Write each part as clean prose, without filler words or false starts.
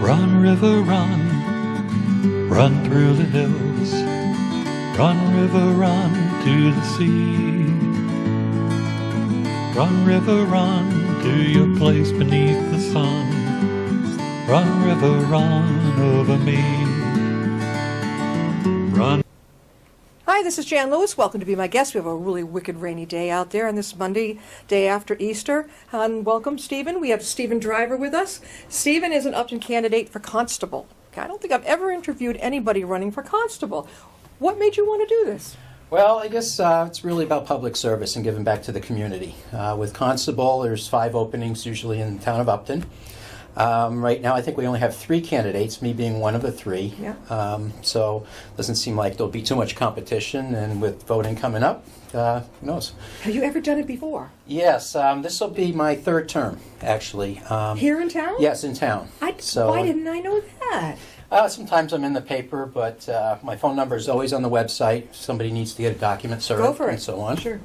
Run, river, run, run through the hills. Run, river, run to the sea. Run, river, run to your place beneath the sun. Run, river, run over me. Run. Hi, this is Jan Lewis. Welcome to be my guest. We have a really wicked rainy day out there on this Monday, day after Easter. And welcome, Stephen. We have Stephen Driver with us. Stephen is an Upton candidate for Constable. I don't think I've ever interviewed anybody running for Constable. What made you want to do this? Well, I guess it's really about public service and giving back to the community. With Constable, there's 5 openings usually in the town of Upton. Right now, I think we only have 3 candidates, me being one of the 3. Yeah. So it doesn't seem like there'll be too much competition, and with voting coming up, who knows? Have you ever done it before? Yes, this will be my 3rd term, actually. Here in town? Yes, in town. Why didn't I know that? Sometimes I'm in the paper, but my phone number is always on the website. If somebody needs to get a document served. Go for it. And so on. Sure.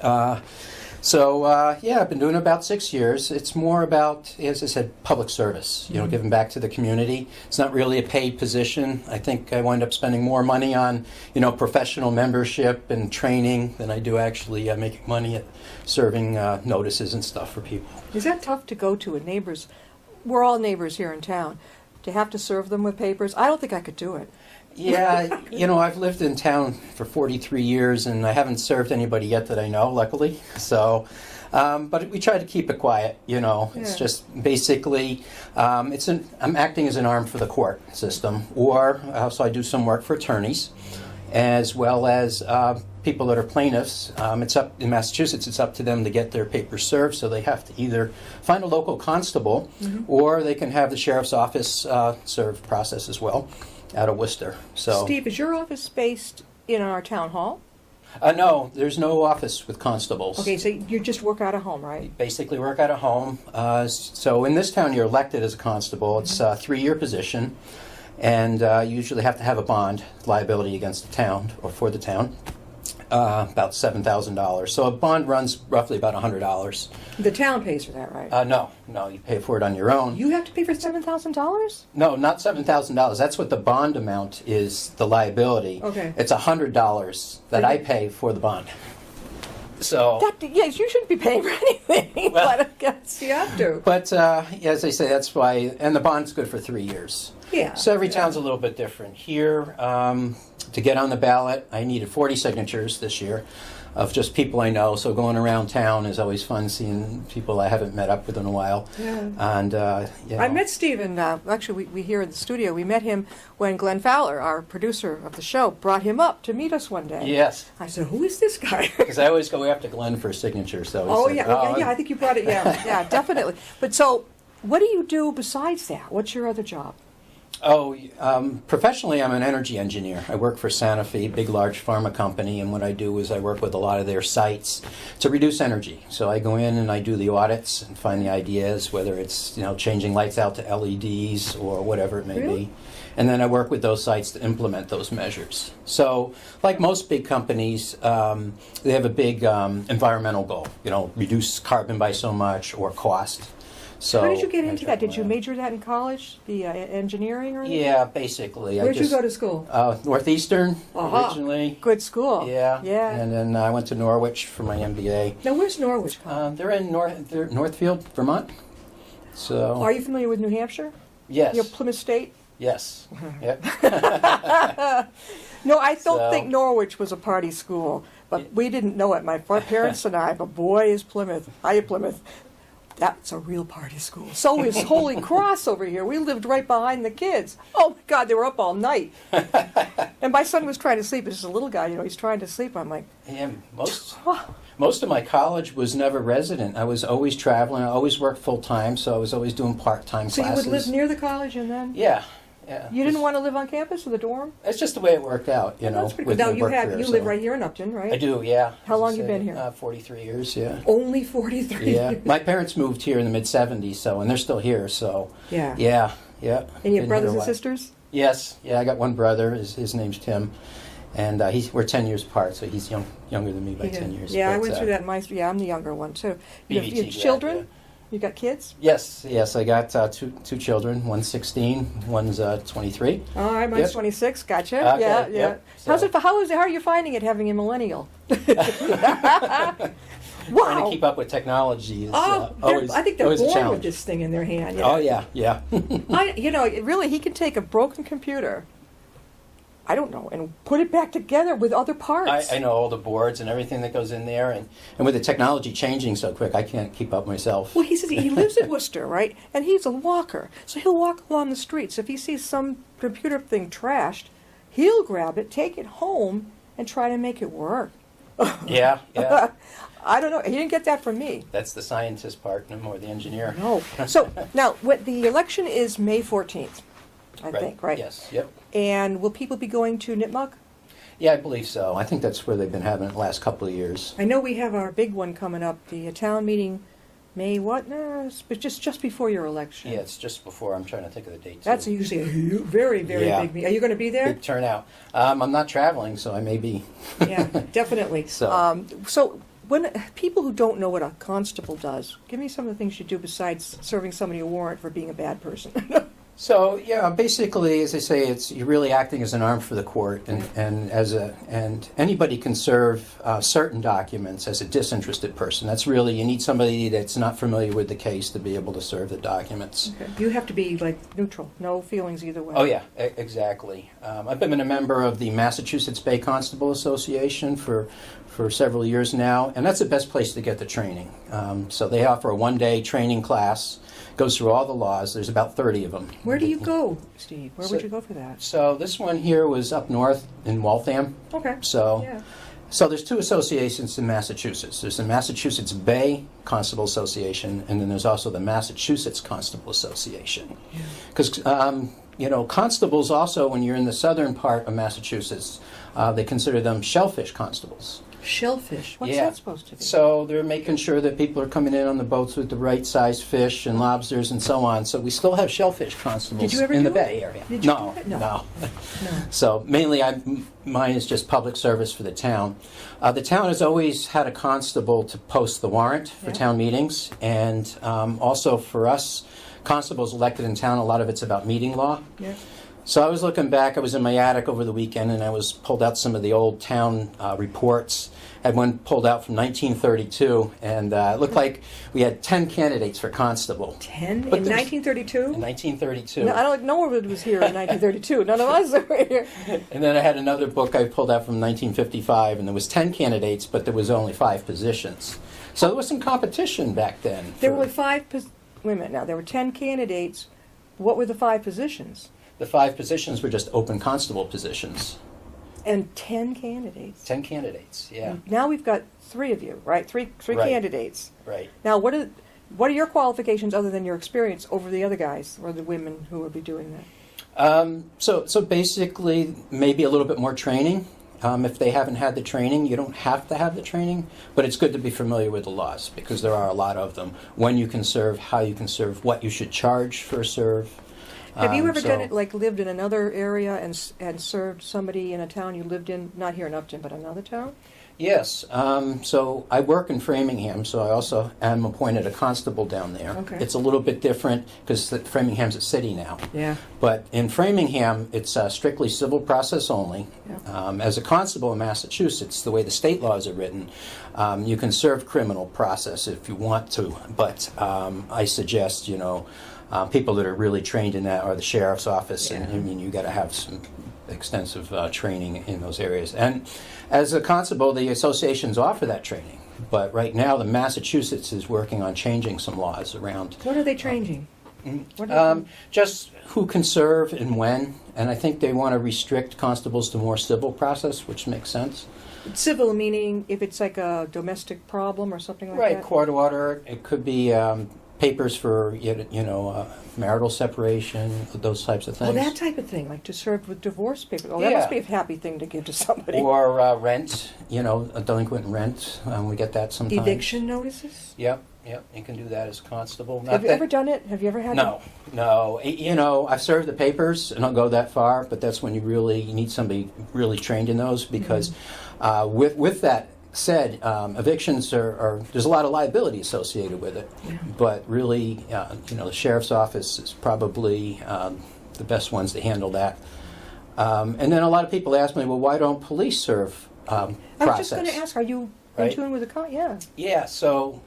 Yeah, I've been doing it about 6 years. It's more about, as I said, public service, giving back to the community. It's not really a paid position. I think I wind up spending more money on, professional membership and training than I do actually making money at serving notices and stuff for people. Is that tough to go to a neighbor's? We're all neighbors here in town. To have to serve them with papers? I don't think I could do it. Yeah, I've lived in town for 43 years, and I haven't served anybody yet that I know, luckily. So, but we try to keep it quiet, It's just basically, I'm acting as an arm for the court system, or also I do some work for attorneys, as well as people that are plaintiffs. It's up in Massachusetts, it's up to them to get their papers served, so they have to either find a local constable, or they can have the sheriff's office serve process as well. Out of Worcester. So, Steve, is your office based in our town hall? No, there's no office with constables. Okay, so you just work out of home, right? You basically work out of home. So in this town, you're elected as a constable. It's a 3-year position, and you usually have to have a bond liability against the town or for the town. About $7,000. So a bond runs roughly about $100. The town pays for that, right? No, you pay for it on your own. You have to pay for $7,000? No, not $7,000. That's what the bond amount is, the liability. Okay. It's $100 that I pay for the bond. So. Yes, you shouldn't be paying for anything, Well, but I guess you have to. But as I say, that's why, and the bond's good for 3 years. Yeah. So every town's a little bit different. Here, to get on the ballot, I needed 40 signatures this year of just people I know. So going around town is always fun, seeing people I haven't met up with in a while. Yeah. And I met Stephen, actually we here in the studio, we met him when Glenn Fowler, our producer of the show, brought him up to meet us one day. Yes. I said, who is this guy? Because I always go after Glenn for signatures. So Oh, yeah, I think you brought it, yeah, definitely. But so, what do you do besides that? What's your other job? Professionally, I'm an energy engineer. I work for Sanofi, a big, large pharma company, and what I do is I work with a lot of their sites to reduce energy. So I go in and I do the audits and find the ideas, whether it's changing lights out to LEDs or whatever it may be. And then I work with those sites to implement those measures. So, like most big companies, they have a big environmental goal, reduce carbon by so much or cost. So how did you get into that? Did you major that in college, the engineering or anything? Yeah, basically. Where'd you go to school? Northeastern, originally. Good school. Yeah. Yeah. And then I went to Norwich for my MBA. Now, where's Norwich? They're in Northfield, Vermont. So. Are you familiar with New Hampshire? Yes. Your Plymouth State? Yes. Yep. No, I don't think Norwich was a party school, but we didn't know it. My parents and I, but boy is Plymouth. Hiya, Plymouth. That's a real party school. So is Holy Cross over here. We lived right behind the kids. Oh, my God, they were up all night. And my son was trying to sleep. He's just a little guy, he's trying to sleep. I'm like... Yeah, most of my college was never resident. I was always traveling. I always worked full-time, so I was always doing part-time classes. So you would live near the college and then... Yeah. You didn't want to live on campus in the dorm? It's just the way it worked out, That's pretty good. Now, you live right here in Upton, right? I do, yeah. How long you been here? 43 years, yeah. Only 43 Yeah. years? My parents moved here in the mid-'70s, and they're still here, so... Yeah. Yeah. And you have brothers and sisters? Yes. Yeah, I got one brother. His name's Tim. And we're 10 years apart, so he's younger than me by 10 years. Yeah, I went through that. I'm the younger one, too. You have children? You got kids? Yes, I got two children. One's 16, one's 23. All right, mine's Yep. 26. Gotcha. Okay, Yeah. yep. How are you finding it having a millennial? Trying Wow. to keep up with technology is I think they're always a born with challenge. this thing in their hand. Oh yeah. Really, he can take a broken computer, I don't know, and put it back together with other parts. I know all the boards and everything that goes in there, and with the technology changing so quick, I can't keep up myself. Well, he says he lives in Worcester, right? And he's a walker, so he'll walk along the streets. If he sees some computer thing trashed, he'll grab it, take it home, and try to make it work. Yeah. I don't know. He didn't get that from me. That's the scientist part, no more the engineer. No. So now, the election is May 14th, I think, right? Yes. Yep. And will people be going to Nipmuc? Yeah, I believe so. I think that's where they've been having it the last couple of years. I know we have our big one coming up, the town meeting, May what? No, but just before your election. Yeah, it's just before. I'm trying to think of the date. That's too. usually a very, very Yeah. big meeting. Are you going to be there? Big turnout. I'm not traveling, so I may be. Yeah, definitely. So when people who don't know what a constable does, give me some of the things you do besides serving somebody a warrant for being a bad person. So yeah, basically, as I say, you're really acting as an arm for the court, and anybody can serve certain documents as a disinterested person. That's really, you need somebody that's not familiar with the case to be able to serve the documents. Okay. You have to be like neutral, no feelings either way. Oh yeah, exactly. I've been a member of the Massachusetts Bay Constable Association for several years now, and that's the best place to get the training. So they offer a one-day training class. Goes through all the laws. There's about 30 of them. Where do you go, Steve? Where would you go for that? So this one here was up north in Waltham. Okay. So, Yeah. so there's two associations in Massachusetts. There's the Massachusetts Bay Constable Association, and then there's also the Massachusetts Constable Association. Because constables also, when you're in the southern part of Massachusetts, they consider them shellfish constables. Shellfish. What's Yeah. that supposed to be? So they're making sure that people are coming in on the boats with the right size fish and lobsters and so on. So we still have shellfish constables Did you ever in do the it? Bay Area. Did you No, do it? No. no. No. So mainly, mine is just public service for the town. The town has always had a constable to post the warrant for Yeah. town meetings, and also for us, constables elected in town, a lot of it's about meeting law. Yeah. So I was looking back, I was in my attic over the weekend, and I pulled out some of the old town reports. Had one pulled out from 1932, and it looked like we had 10 candidates for constable. 10 But in there's- 1932? In 1932. No, I don't know one was here in 1932. None of us were here. And then I had another book I pulled out from 1955, and there was 10 candidates, but there was only 5 positions. So there was some competition back then. There were 5. Wait a minute. Now there were 10 candidates. What were the 5 positions? The 5 positions were just open constable positions. And 10 candidates. 10 candidates, yeah. Now we've got 3 of you, right? Three Right. candidates. Right. Now, what are your qualifications other than your experience over the other guys or the women who will be doing that? So basically, maybe a little bit more training. If they haven't had the training, you don't have to have the training, but it's good to be familiar with the laws because there are a lot of them. When you can serve, how you can serve, what you should charge for a serve. Have you ever done it, like lived in another area and served somebody in a town you lived in, not here in Upton, but another town? Yes. So I work in Framingham, so I also am appointed a constable down there. Okay. It's a little bit different because Framingham's a city now. Yeah. But in Framingham, it's strictly civil process only. Yeah. As a constable in Massachusetts, the way the state laws are written, you can serve criminal process if you want to. But I suggest, people that are really trained in that are the sheriff's office, and I mean, you got to have some extensive training in those areas. And as a constable, the associations offer that training. But right now, the Massachusetts is working on changing some laws around. What are they changing? What are Just who can serve and when, and I think they want to restrict constables to more civil process, which makes sense. Civil meaning if it's like a domestic problem or something like Right, that? court order. It could be papers for marital separation, those types of things. Oh, that type of thing, like to serve with divorce papers. Oh, that Yeah. must be a happy thing to give to somebody. Or rent, a delinquent rent. We get that sometimes. Eviction notices? Yep. You can do that as a constable. Not Have you that- ever done it? Have you ever had No. I've served the papers, and I'll go that far, but that's when you need somebody really trained in those, because with that said, evictions are there's a lot of liability associated with it, but really, the sheriff's office is probably the best ones to handle that. And then a lot of people ask me, well, why don't police serve process? I was just going to ask, are you in tune with the Yeah. Yeah, so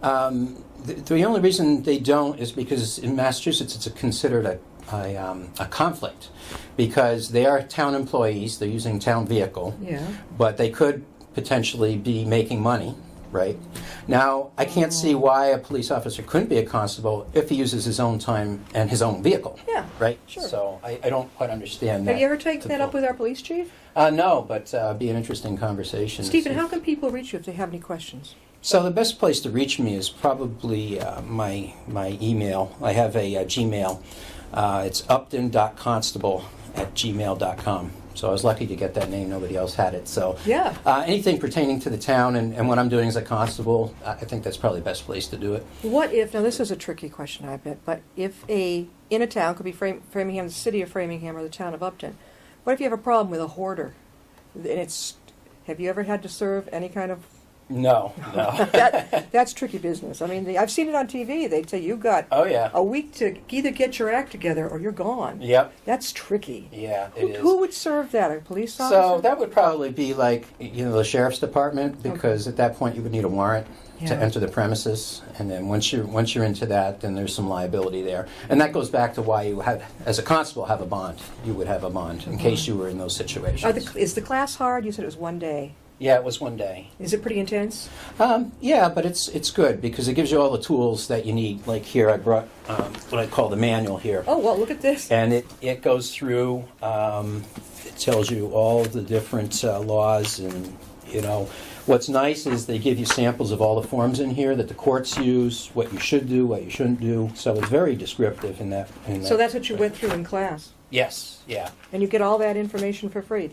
the only reason they don't is because in Massachusetts it's considered a conflict, because they are town employees, they're using town vehicle, but they could potentially be making money, right? Now, I can't see why a police officer couldn't be a constable if he uses his own time and his own vehicle. Yeah, right? sure. So I don't quite understand that. Have you ever taken that up with our police chief? No, but be an interesting conversation. Stephen, how can people reach you if they have any questions? So the best place to reach me is probably my email. I have a Gmail. It's upton.constable@gmail.com. So I was lucky to get that name. Nobody else had it. So anything pertaining to the town and what I'm doing as a constable, I think that's probably the best place to do it. What if, now this is a tricky question, I bet, but if in a town, could be Framingham, the city of Framingham, or the town of Upton, what if you have a problem with a hoarder? And have you ever had to serve any kind of... No. That's tricky business. I mean, I've seen it on TV. They'd say you've got a week to either get your act together or you're gone. Yep. That's tricky. Yeah, it is. Who would serve that? A police officer? So that would probably be like, the sheriff's department, because at that point you would need a warrant to enter the premises, and then once you're into that, then there's some liability there. And that goes back to why you had, as a constable, have a bond. You would have a bond in case you were in those situations. Is the class hard? You said it was one day. Yeah, it was one day. Is it pretty intense? Yeah, but it's good because it gives you all the tools that you need. Like here, I brought what I call the manual here. Oh, well, look at this. And it goes through, it tells you all the different laws, and, what's nice is they give you samples of all the forms in here that the courts use, what you should do, what you shouldn't do. So it's very descriptive in that. So that's what you went through in class? Yes, yeah. And you get all that information for free?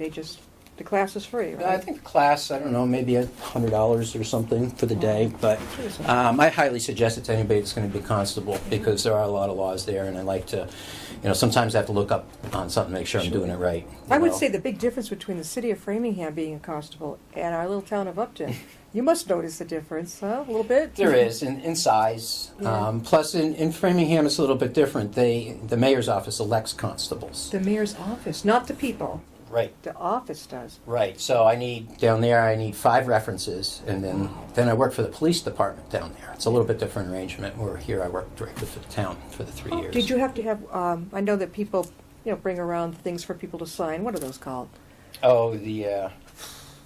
The class is free, right? I think the class, I don't know, maybe $100 or something for the day, but I highly suggest it to anybody that's going to be constable, because there are a lot of laws there, and I like to, sometimes I have to look up on something to make sure I'm doing it right. I would say the big difference between the city of Framingham being a constable and our little town of Upton, you must notice the difference, huh? A little bit? There is, in size. Yeah. Plus, in Framingham, it's a little bit different. The mayor's office elects constables. The mayor's office, not the people. Right. The office does. Right. So I need 5 references, and then I work for the police department down there. It's a little bit different arrangement. Where here I work directly for the town for the 3 years. Did you have to have? I know that people, bring around things for people to sign. What are those called? Oh, the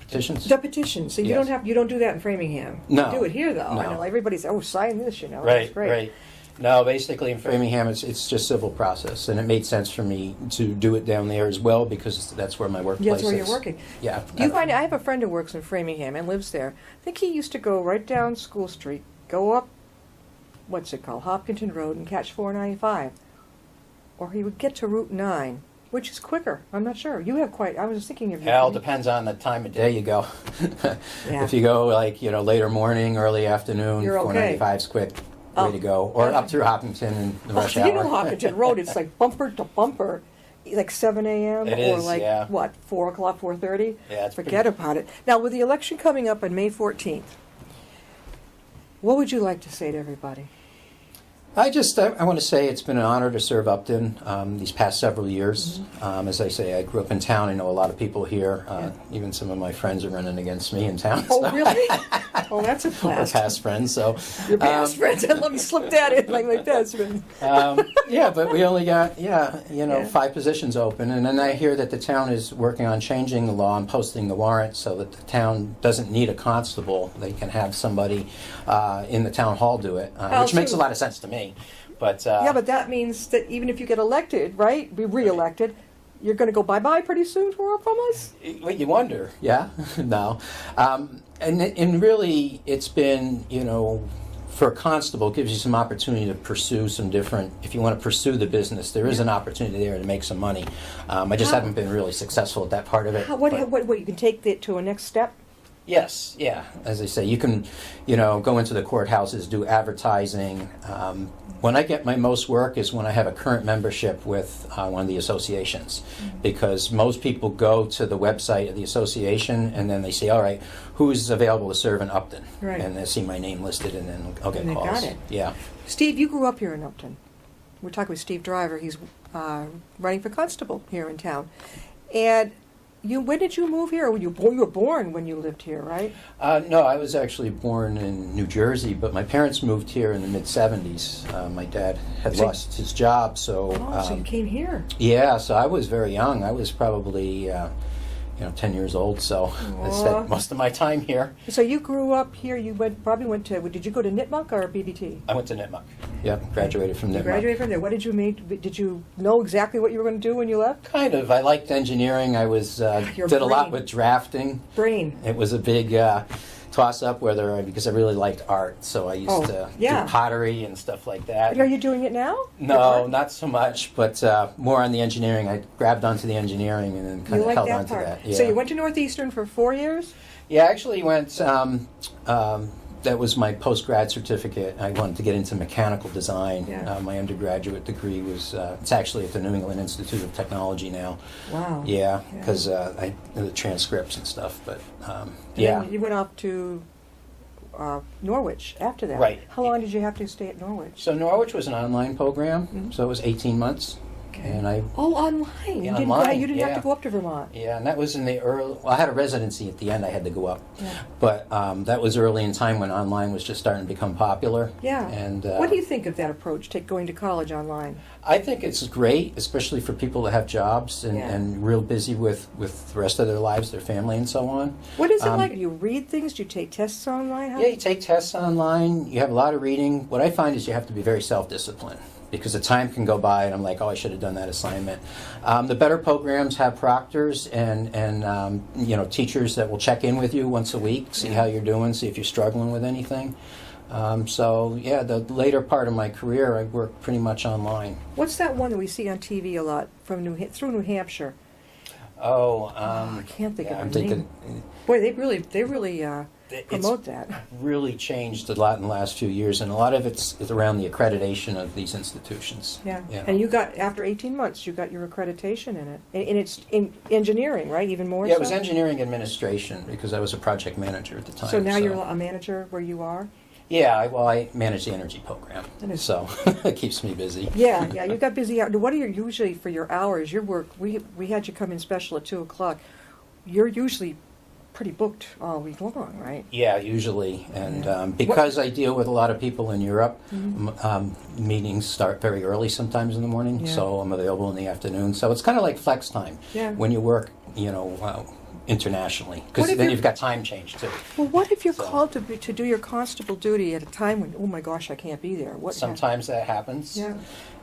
petitions. The petitions. So you don't do that in Framingham. No. You do it here though. No. I know everybody's sign this. Right. That's great. Right. No, basically in Framingham, it's just civil process, and it made sense for me to do it down there as well because that's where my workplace is. That's where you're working. Yeah. Do you find? I have a friend who works in Framingham and lives there. I think he used to go right down School Street, go up, what's it called, Hopkinton Road, and catch 495, or he would get to Route 9, which is quicker. I'm not sure. You have quite. I was thinking of. Well, it depends on the time of day you go. Yeah. If you go later morning, early afternoon, You're okay. 495's quick. Way to go. Or up through Hopkinton and the rush hour. You know Hopkinton Road, it's like bumper to bumper, like 7 a.m. It or is, like, yeah. 4 o'clock, 4:30? Yeah, it's Forget about it. Now, with the election coming up on May 14th, what would you like to say to everybody? I want to say it's been an honor to serve Upton these past several years. As I say, I grew up in town. I know a lot of people here. Even some of my friends are running against me in town. Oh, really? Oh, that's a blast. We're past friends, so. Your past friends. Let me slip that in, like my past friends. Yeah, but we only got, 5 positions open. And then I hear that the town is working on changing the law and posting the warrant so that the town doesn't need a constable. They can have somebody in the town hall do it, which makes a lot of sense to me. But but that means that even if you get elected, right, be re-elected, you're going to go bye-bye pretty soon from us? Well, you wonder, yeah? No. And really, it's been, for a constable, it gives you some opportunity to pursue some different, if you want to pursue the business, there is an opportunity there to make some money. I just haven't been really successful at that part of it. What you can take it to a next step? Yes, yeah. As I say, you can, go into the courthouses, do advertising. When I get my most work is when I have a current membership with one of the associations, because most people go to the website of the association and then they say, all right, who's available to serve in Upton? Right. And they see my name listed and then I'll get And they calls. got it. Yeah. Steve, you grew up here in Upton. We're talking with Steve Driver. He's running for constable here in town. And when did you move here? You were born when you lived here, right? No, I was actually born in New Jersey, but my parents moved here in the mid-'70s. My dad had lost his job, so... So you came here. Yeah, so I was very young. I was probably, 10 years old, so I spent most of my time here. So you grew up here. You probably went to... Did you go to Nipmuc or BBT? I went to Nipmuc. Yep, graduated from Nipmuc. You graduated from there. What did you make? Did you know exactly what you were going to do when you left? Kind of. I liked engineering. I was Your did a lot brain. with drafting. Brain. It was a big toss-up because I really liked art, so I used to do pottery and stuff like that. Are you doing it now? No, not so much, but more on the engineering. I grabbed onto the engineering and then kind of held on to that. Yeah. So you went to Northeastern for 4 years? Yeah, I actually went. That was my post-grad certificate. I wanted to get into mechanical design. Yeah. My undergraduate degree was, it's actually at the New England Institute of Technology now. Wow. Yeah, because I the transcripts and stuff, but Then you went off to Norwich after that. Right. How long did you have to stay at Norwich? So Norwich was an online program, so it was 18 months. And online. Yeah, You didn't have to go up to Vermont. Yeah, and that was in the early. Well, I had a residency at the end. I had to go up, Yeah. but that was early in time when online was just starting to become popular. Yeah. And what do you think of that approach? Going to college online. I think it's great, especially for people that have jobs and real busy with the rest of their lives, their family, and so on. What is it like? Do you read things? Do you take tests online? Yeah, you take tests online. You have a lot of reading. What I find is you have to be very self-disciplined, because the time can go by and I'm like, oh, I should have done that assignment. The better programs have proctors and teachers that will check in with you once a week, see how you're doing, see if you're struggling with anything. The later part of my career, I worked pretty much online. What's that one that we see on TV a lot from through New Hampshire? I can't think of the name. Boy, they really promote that. Really changed a lot in the last few years, and a lot of it's around the accreditation of these institutions. Yeah. And you got, after 18 months, you got your accreditation in it. And it's in engineering, right? Even more so? Yeah, it was engineering administration, because I was a project manager at the time. So now you're a manager where you are? Yeah, I manage the energy program, so it keeps me busy. Yeah, you got busy. What are usually for your hours, your work? We had you come in special at 2 o'clock. You're usually pretty booked all week long, right? Yeah, usually. And because I deal with a lot of people in Europe, meetings start very early sometimes in the morning, so I'm available in the afternoon. So it's kind of like flex time when you work, internationally, because then you've got time change too. Well, what if you're called to do your constable duty at a time when, oh my gosh, I can't be there? Sometimes that happens. Yeah.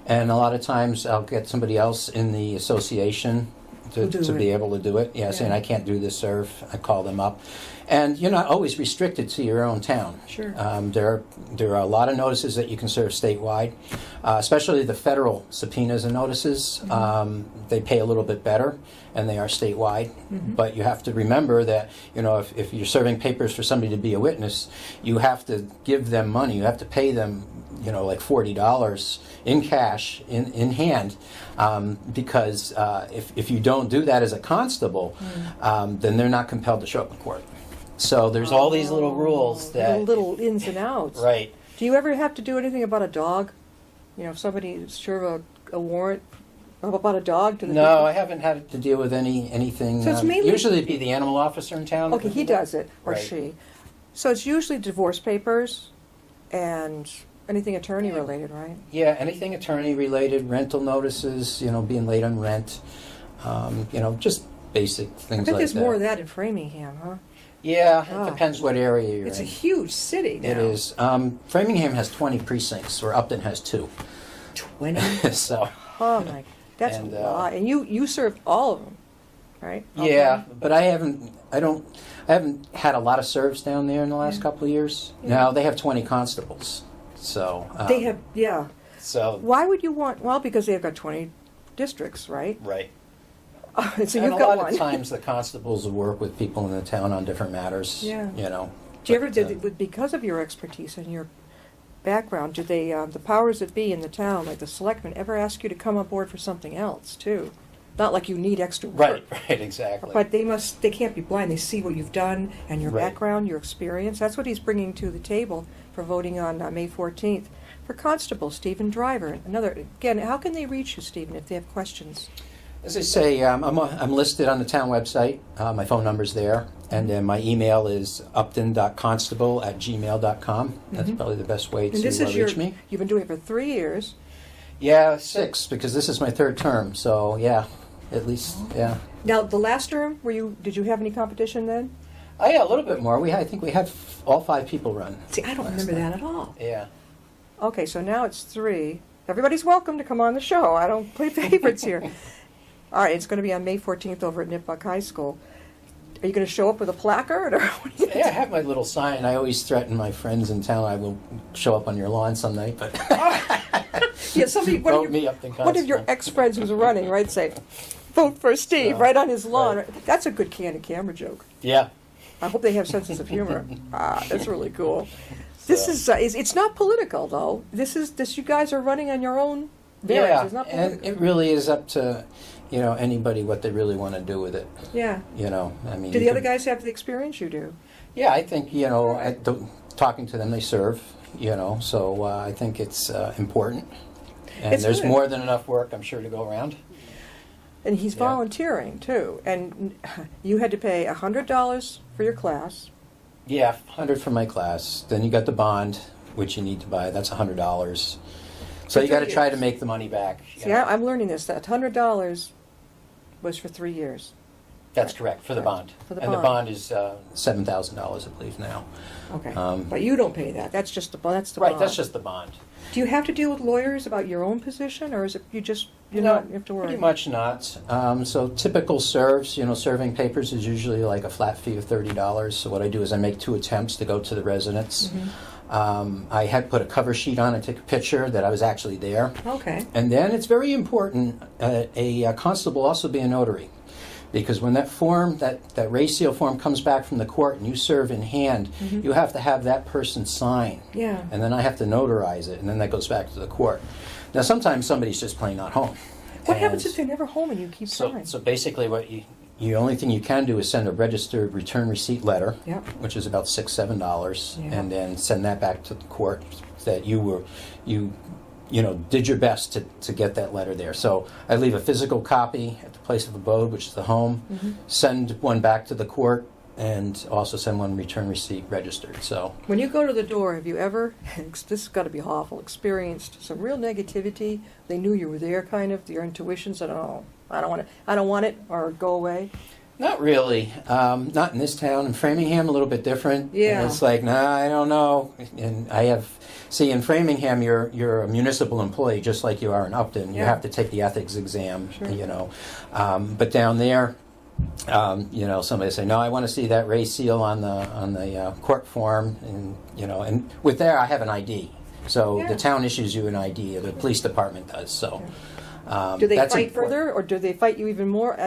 And a lot of times I'll get somebody else in the association to be able to do it. Yeah, saying I can't do this serve. I call them up. And you're not always restricted to your own town. Sure. There are a lot of notices that you can serve statewide, especially the federal subpoenas and notices. They pay a little bit better, and they are statewide. But you have to remember that, if you're serving papers for somebody to be a witness, you have to give them money. You have to pay them, like $40 in cash, in hand, because if you don't do that as a constable, then they're not compelled to show up in court. So there's all these little rules that... Little ins and outs. Right. Do you ever have to do anything about a dog? If somebody serve a warrant about a dog to the No, people? I haven't had to deal with anything. So it's mainly... Usually it'd be the animal officer in town. Okay, he does it, or Right. she. So it's usually divorce papers and anything attorney related, right? Yeah, anything attorney related, rental notices, being late on rent, just basic things like that. I bet there's more of that in Framingham, huh? Yeah, it depends what area you're in. It's a huge city now. It is. Framingham has 20 precincts, where Upton has 2. 20? So. Oh my, that's a lot. And you served all of them, right? Yeah, but I haven't had a lot of serves down there in the last couple of years. Yeah. Now they have 20 constables, so They have, yeah. So Why would you want? Well, because they've got 20 districts, right? right. Oh, so And you've a got lot one. of times the constables will work with people in the town on different matters. Yeah. You know. Do you ever, But, because of your expertise and your background, do they, the powers that be in the town, like the selectmen, ever ask you to come aboard for something else too? Not like you need extra work. right, exactly. But they can't be blind. They see what you've done and your Right. background, your experience. That's what he's bringing to the table for voting on May 14th. For Constable, Stephen Driver. Again, how can they reach you, Stephen, if they have questions? As I say, I'm listed on the town website. My phone number's there. And then my email is upton.constable@gmail.com. That's probably the best way to And this is reach me. you've been doing it for 3 years. Yeah, 6, because this is my 3rd term. So, yeah, at least, yeah. Now, the last term, did you have any competition then? Oh, yeah, a little bit more. I think we had all 5 people run. See, I don't remember that at all. Yeah. Okay, so now it's 3. Everybody's welcome to come on the show. I don't play favorites here. All right, it's going to be on May 14th over at Nipmuc High School. Are you going to show up with a placard? Or what are you Yeah, I have my little sign. I always threaten my friends in town I will show up on your lawn some night, but Yeah, somebody, vote me up to one of your Constable. ex-friends who's running, right, say, vote for Steve, So, right on his lawn. right. That's a good candid camera joke. Yeah. I hope they have senses of humor. That's really cool. This So- is it's not political, though. This you guys are running on your own merits. Yeah, It's not and political. it really is up to, anybody what they really want to do with it. Yeah. I mean. Do you the other could- guys have the experience you do? Yeah, I think, talking to them, they serve, so I think it's important. And It's there's good. more than enough work, I'm sure, to go around. And he's Yeah. volunteering, too. And you had to pay $100 for your class. Yeah, 100 for my class. Then you got the bond, which you need to buy. That's $100. So For you got to 3 try to years. make the money back. See, I'm learning this. That $100 was for 3 years. That's correct, for the Right. bond. For the and bond. the bond is $7,000, I believe, now. Okay. Um, But you don't pay that. That's just the bond. That's the Right, bond. that's just the bond. Do you have to deal with lawyers about your own position, or is it you No, not you have to worry? pretty much not. So typical serves, serving papers is usually like a flat fee of $30. So what I do is I make 2 attempts to go to the residents. I had put a cover sheet on and take a picture that I was actually there. Okay. And then it's very important a constable also be a notary. Because when that form, that race seal form comes back from the court and you serve in hand, you have to have that person sign. Yeah. And then I have to notarize it, and then that goes back to the court. Now, sometimes somebody's just plain not home. What happens And if they're never home and you keep signing? so basically what you only thing you can do is send a registered return receipt letter, Yep. which is about $6-7, Yeah. and then send that back to the court that you did your best to get that letter there. So I leave a physical copy at the place of abode, which is the home, send one back to the court, and also send one return receipt registered. So When you go to the door, have you ever, this has got to be awful, experienced some real negativity? They knew you were there, kind of. Your intuition said, "Oh, I don't want it," or "Go away." not really. Not in this town. In Framingham, a little bit different. Yeah. And it's like, nah, I don't know. And in Framingham, you're a municipal employee just like you are in Upton. You Yeah. have to take the ethics exam, Sure. But down there, somebody say, no, I want to see that race seal on the court form, and with there, I have an ID. So Yeah. the town issues you an ID, or the police department does. So. Do they that's fight important. further, or do they fight you even more?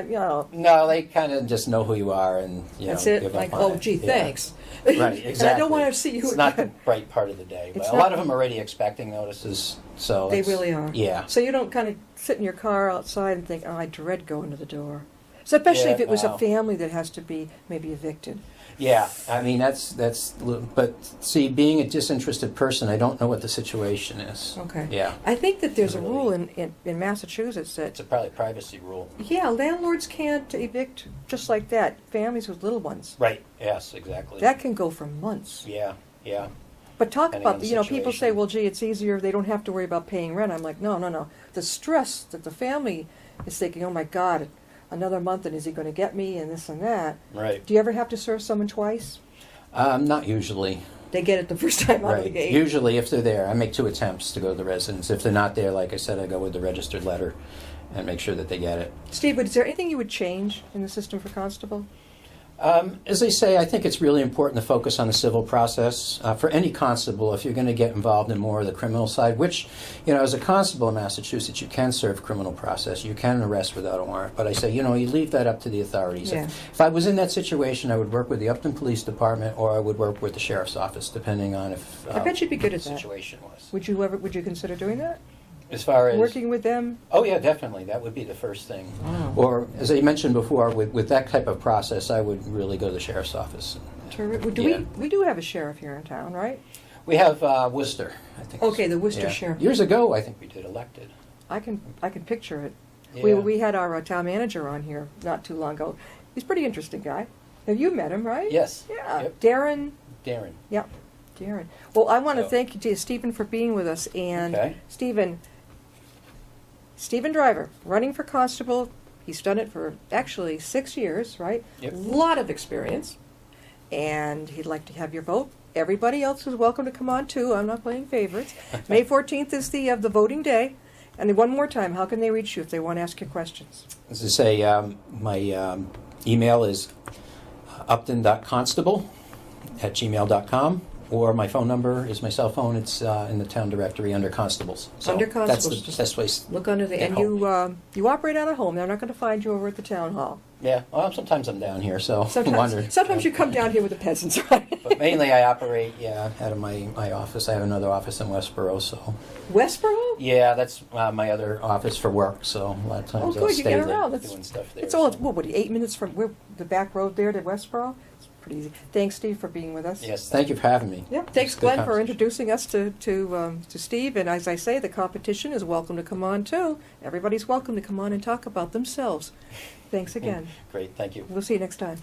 No, they kind of just know who you are, and That's know, it. give Like, up on oh, it. gee, Yeah. thanks. Right, exactly. And I don't want to see you It's not the again. bright part of the day, but It's a lot not- of them are already expecting notices. So They it's- really are. Yeah. So you don't kind of sit in your car outside and think, "Oh, I dread going to the door." So especially Yeah, if it was a no. family that has to be maybe evicted. Yeah, I mean but see, being a disinterested person, I don't know what the situation is. Okay. Yeah, I think that there's a Really. rule in Massachusetts it's that, probably a privacy rule. yeah, landlords can't evict just like that, families with little ones. Right. Yes, exactly. That can go for months. Yeah. Yeah. But talk Depending on about, the people say, situation. well, gee, it's easier, they don't have to worry about paying rent. I'm like, no. The stress that the family is thinking, oh my God, another month and is he going to get me and this and that. Right. Do you ever have to serve someone twice? Not usually. They get it the first time out of the Right. gate. Usually, if they're there, I make 2 attempts to go to the residence. If they're not there, like I said, I go with the registered letter and make sure that they get it. Steve, is there anything you would change in the system for Constable? As I say, I think it's really important to focus on the civil process. For any constable, if you're going to get involved in more of the criminal side, which, as a constable in Massachusetts, you can serve criminal process. You can arrest without a warrant. But I say, you leave that up to the authorities. Yeah. If I was in that situation, I would work with the Upton Police Department or I would work with the Sheriff's Office, depending on if I bet you'd be good at the that. situation was. Would you consider doing that? As far as Working with them? Oh, yeah, definitely. That would be the first thing. Oh. Or, as I mentioned before, with that type of process, I would really go to the Sheriff's Office. Yeah. We do have a sheriff here in town, right? We have Worcester, I think. Okay, the Worcester Yeah. Sheriff. Years ago, I think we did elected. I can picture it. Yeah. We had our town manager on here not too long ago. He's a pretty interesting guy. Have you met him, right? Yes. Yeah. Yep. Darren. Yep. Darren. Well, I want to So- thank Stephen for being with us. And Okay. Stephen Driver, running for constable. He's done it for actually 6 years, right? Yep. A lot of experience. And he'd like to have your vote. Everybody else is welcome to come on too. I'm not playing favorites. May 14th is the voting day. And one more time, how can they reach you if they want to ask you questions? As I say, my email is upton.constable@gmail.com, or my phone number is my cell phone. It's in the town directory under constables. So Under constables, That's the just best place. Look under the, At and home. you operate out of home. They're not going to find you over at the town hall. Yeah, well, sometimes I'm down here, so Sometimes you come down here with the peasants, right? But mainly I operate, out of my office. I have another office in Westboro, so. Westboro? Yeah, that's my other office for work, so a lot of Oh, times I'll good. You stay get there around. That's, doing stuff there. it's all, so. what, 8 minutes from the back road there to Westboro? It's pretty easy. Thanks, Steve, for being with us. Yes, thank you for having me. Yeah, thanks, It's a good Glenn, for conversation. introducing us to Steve. And as I say, the competition is welcome to come on, too. Everybody's welcome to come on and talk about themselves. Thanks again. Great, thank you. We'll see you next time.